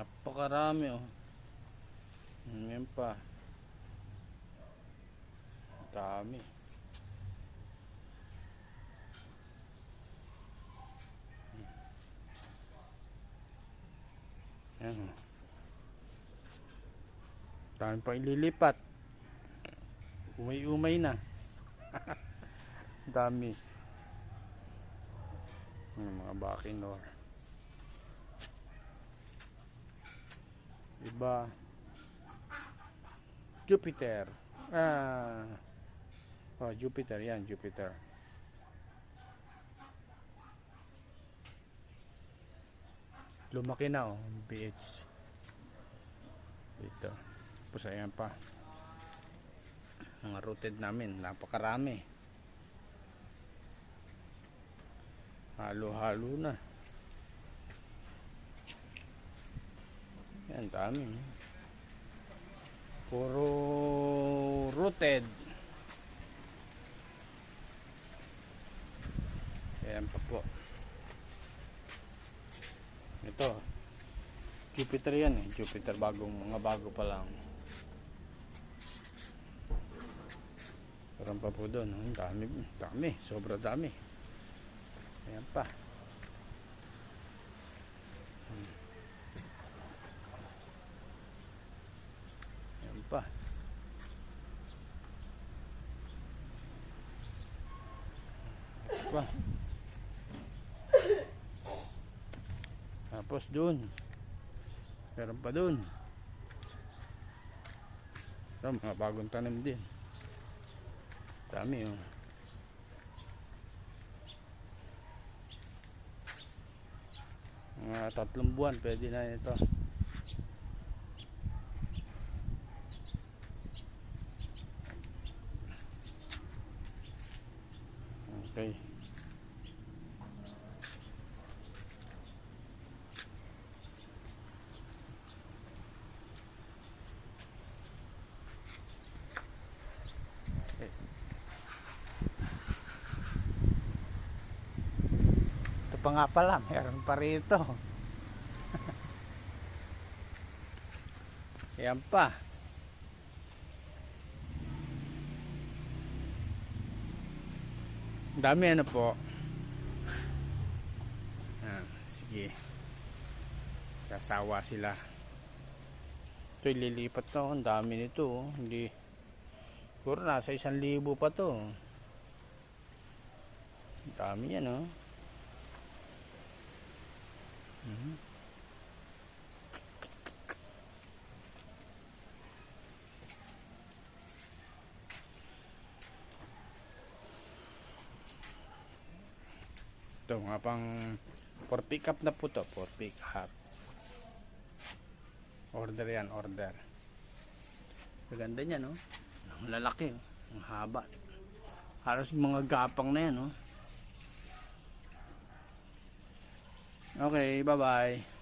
Napakarami oh. Ngayon pa. Dami. Yan oh. Dami pa ililipat. Umay-umay na. Dami. Mga Bakinor. Iba. Jupiter. Oh, Jupiter yan, Jupiter. Lumaki na oh, BH. Dito. Tapos ayan pa. Mga rooted namin, napakarami. Halo-halo na. Yan, dami. Puro rooted. Ayan pa po. Ito. Jupiter yan eh. Jupiter mga bago pa lang. Parang pa po doon. Dami. Dami. Sobra dami. Ayan pa. Ayan pa. Ayan pa. Tapos doon. Meron pa doon. Ito, mga bagong tanim din. Dami oh. Mga 3 buwan pwede na ito. Okay. Ito pa nga pala, meron pa rito. Ayan pa. Dami ano po. Sige. Kasawa sila. Ito ililipat to. Ang dami nito. Hindi. Siguro nasa 1,000 pa to. Ang dami yan oh. Ito nga pang for pick up na po to. For pick up. Order yan, order. Maganda niya no. Ang lalaki oh. Ang haba. Halos mga gapang na yan oh. Okay, bye bye.